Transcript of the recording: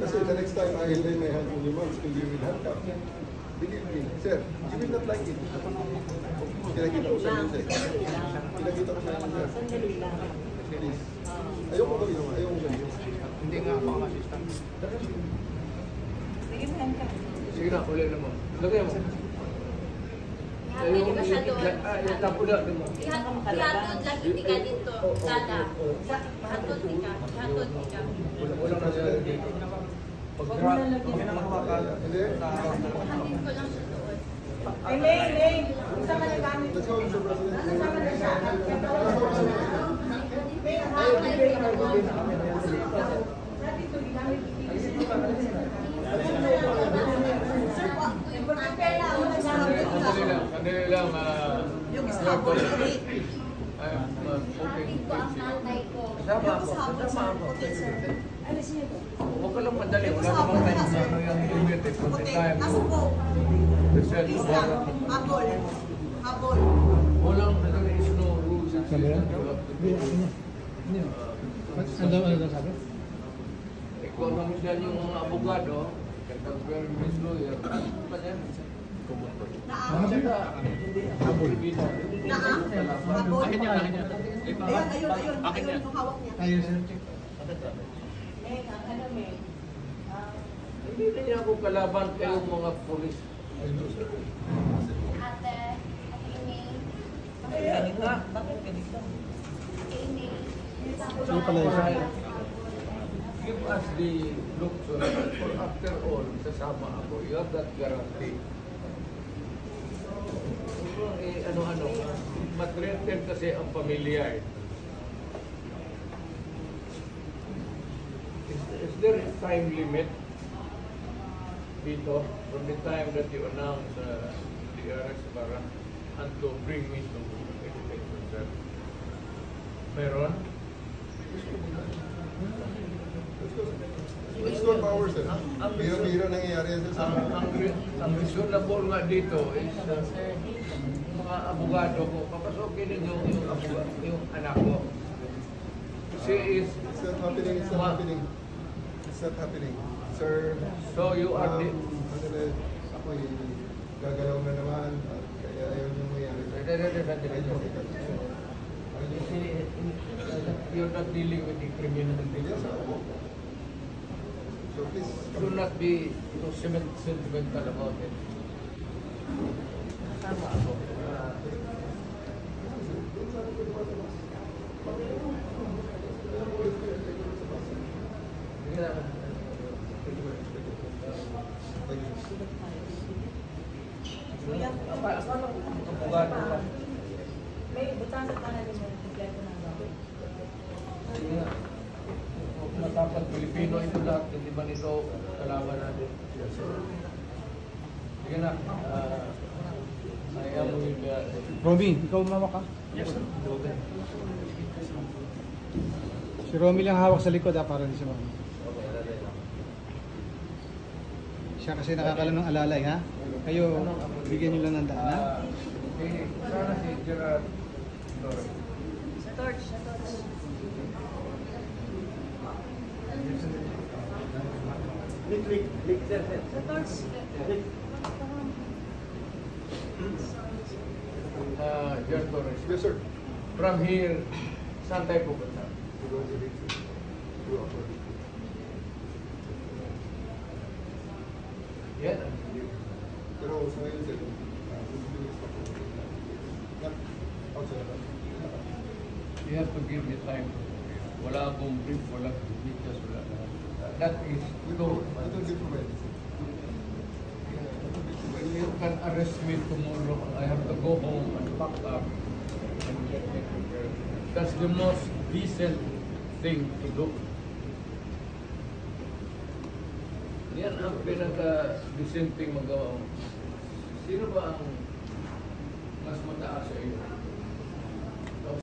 Kasi the next time I lay my hands on your mouth, still you will handcuff. Believe me, sir, you will not like it. Kinakita ko sa inyo, sir. Kinakita ko sa inyo, sir. Sandali lang. Please. Ayoko gawin mo, ayoko gawin. Hindi nga ako assistant. Sige mo ka. Sige na, ulit na mo. Lagay mo. Happy ka siya doon. Yung tapuda mo. Ihatod lang hindi ka dito. Dada. Hatod di ka. Hatod di ka. Wala na siya dito. Pag-drop. Hindi. Hatid ko lang siya doon. Elaine! Isa ka na gamit. Let's go, Mr. President. Nasama na siya. Sandali lang. Yung isa ako ulit. Hatid ko ang tatay ko. Kasama ako. Huwag ka lang madali. Wala namang tayo sa ano yung limit. Kunti tayo. Reset. Habol. Walang there is no rules. Ano sabi? Economics yan yung mga abogado. Contemporary Miss Lawyer. Ano yan? Habol. Akin yan. Ayun, yung hawak niya. Ayun, sir. Ano, May? Hindi na niya ako kalaban kayong mga polis. Ate, Amy. Bakit ganito? Amy. Sino pala yun? Give us the look so that for after all, sasama ako. You have that guarantee. Ano-ano, matreten kasi ang pamilya eh. Is there a time limit dito from the time that you announce the arrest warrant and to bring me to education, sir? Meron? It's 12 hours, sir. Biro-biro nangyayari yan, sir. Ang reasonable nga dito is mga abogado ko, papasokin ninyo yung anak ko. Kasi is... It's not happening, it's not happening. It's not happening. Sir, So you are the... ako'y gagalaw na naman. Kaya ayaw nyo mangyari. You're not dealing with the criminal thing. Yes, sir. So please, Do not be sentimental about it. Sama ako. May butang sa kanan mo. Kompleto na ba? Dapat Pilipino ito lahat, hindi ba nito kalaban natin? Sige na, I am with Romy, ikaw umawa ka? Yes, sir. Si Romy lang hawak sa likod para hindi siya mawala. Siya kasi nakakalam ng alalay, ha? Kayo, bigyan nyo lang ng daan, ha? Sana si Gerard Torres. Sa torch, sa torch. Lick, sir. Sa torch. Gerard Torres. yes, sir. From here, saan tayo pupunta? To go to the Yan. Pero sa ngayon, sir, outside. You have to give me time. Wala akong brief, wala akong pictures, wala. That is It will be provided, sir. You can arrest me tomorrow. I have to go home and pack up and get me prepared. That's the most decent thing to do. Yan ang pinaka-decent thing magawa mo. Sino ba ang mas mataas sa iyo?